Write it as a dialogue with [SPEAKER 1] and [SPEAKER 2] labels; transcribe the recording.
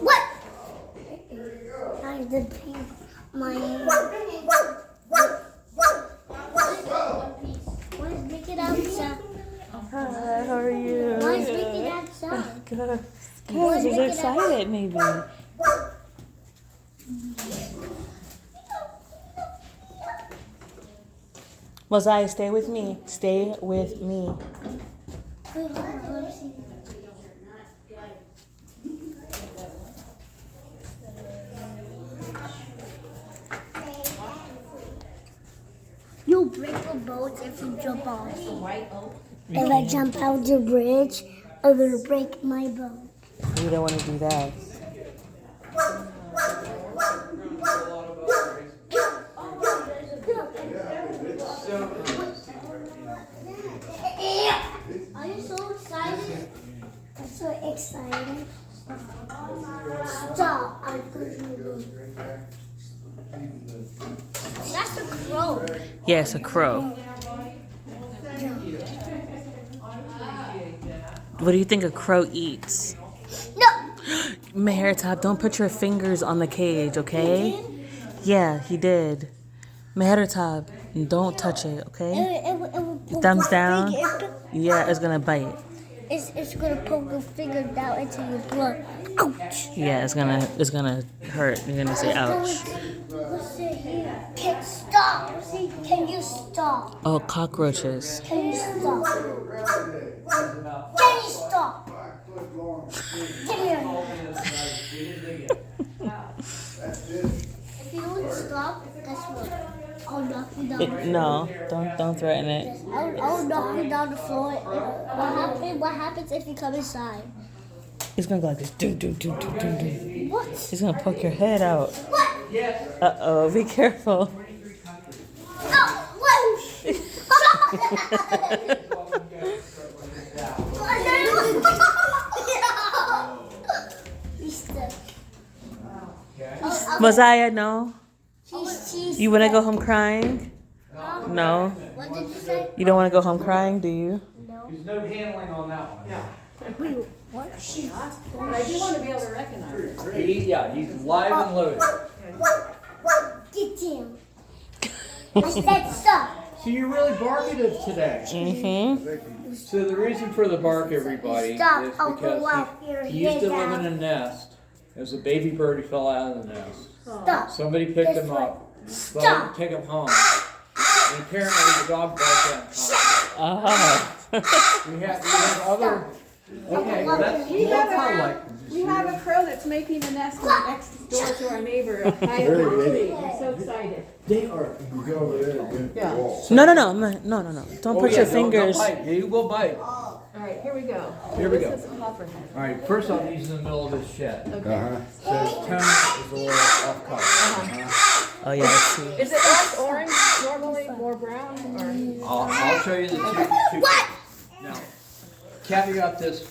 [SPEAKER 1] What? I did paint my. Why is Mickey outside?
[SPEAKER 2] Hi, how are you?
[SPEAKER 1] Why is Mickey outside?
[SPEAKER 2] Good. Because he's excited, maybe. Mosiah, stay with me. Stay with me.
[SPEAKER 1] You'll break the boat if you jump off. If I jump out the bridge, I'm gonna break my boat.
[SPEAKER 2] You don't want to do that.
[SPEAKER 1] Are you so excited? I'm so excited. Stop. I'm pushing. That's a crow.
[SPEAKER 2] Yes, a crow. What do you think a crow eats?
[SPEAKER 1] No.
[SPEAKER 2] Mehertab, don't put your fingers on the cage, okay? Yeah, he did. Mehertab, don't touch it, okay? Thumbs down. Yeah, it's gonna bite.
[SPEAKER 1] It's gonna poke your finger down into your blood. Ouch.
[SPEAKER 2] Yeah, it's gonna hurt. You're gonna say ouch.
[SPEAKER 1] What's it here? Stop. Can you stop?
[SPEAKER 2] Oh, cockroaches.
[SPEAKER 1] Can you stop? Can you stop? Come here. If you don't stop, guess what? I'll knock you down.
[SPEAKER 2] No, don't threaten it.
[SPEAKER 1] I'll knock you down the floor. What happens if you come inside?
[SPEAKER 2] He's gonna go like this. Do.
[SPEAKER 1] What?
[SPEAKER 2] He's gonna poke your head out.
[SPEAKER 1] What?
[SPEAKER 2] Uh-oh, be careful.
[SPEAKER 1] Oh, what?
[SPEAKER 2] Mosiah, no?
[SPEAKER 1] She's
[SPEAKER 2] You wanna go home crying? No?
[SPEAKER 1] What did you say?
[SPEAKER 2] You don't wanna go home crying, do you?
[SPEAKER 3] There's no handling on that one. Yeah.
[SPEAKER 1] What?
[SPEAKER 4] But I do want to be able to recognize it.
[SPEAKER 3] He's live and loaded.
[SPEAKER 1] Get him. I said stop.
[SPEAKER 3] So you're really barkative today.
[SPEAKER 2] Mm-hmm.
[SPEAKER 3] So the reason for the bark, everybody,
[SPEAKER 1] Stop.
[SPEAKER 3] is
[SPEAKER 1] I'll go out
[SPEAKER 3] because
[SPEAKER 1] here.
[SPEAKER 3] he used to
[SPEAKER 1] Get
[SPEAKER 3] live in
[SPEAKER 1] out.
[SPEAKER 3] a nest. It was a baby bird who fell out of the nest.
[SPEAKER 1] Stop.
[SPEAKER 3] Somebody picked
[SPEAKER 1] This
[SPEAKER 3] him
[SPEAKER 1] way.
[SPEAKER 3] up,
[SPEAKER 1] Stop.
[SPEAKER 3] brought him, take him home. And apparently the dog barked at him.
[SPEAKER 2] Ah.
[SPEAKER 3] We have other. Okay, that's more like.
[SPEAKER 4] We have a crow that's making a nest next door to our neighbor high up in the tree. I'm so excited.
[SPEAKER 3] They are.
[SPEAKER 5] You go over there against the
[SPEAKER 4] Yeah.
[SPEAKER 5] wall.
[SPEAKER 2] No. Don't put your fingers.
[SPEAKER 3] Don't bite. You will bite.
[SPEAKER 4] All right, here we go.
[SPEAKER 3] Here we go.
[SPEAKER 4] This is copperhead.
[SPEAKER 3] All right, first off, he's in the middle of his shed.
[SPEAKER 5] Uh-huh.
[SPEAKER 3] So his tone is a little off color.
[SPEAKER 2] Oh yeah, I see.
[SPEAKER 4] Is it less orange normally, more brown, or?
[SPEAKER 3] I'll show you the two.
[SPEAKER 1] What?
[SPEAKER 3] Now, Kathy got this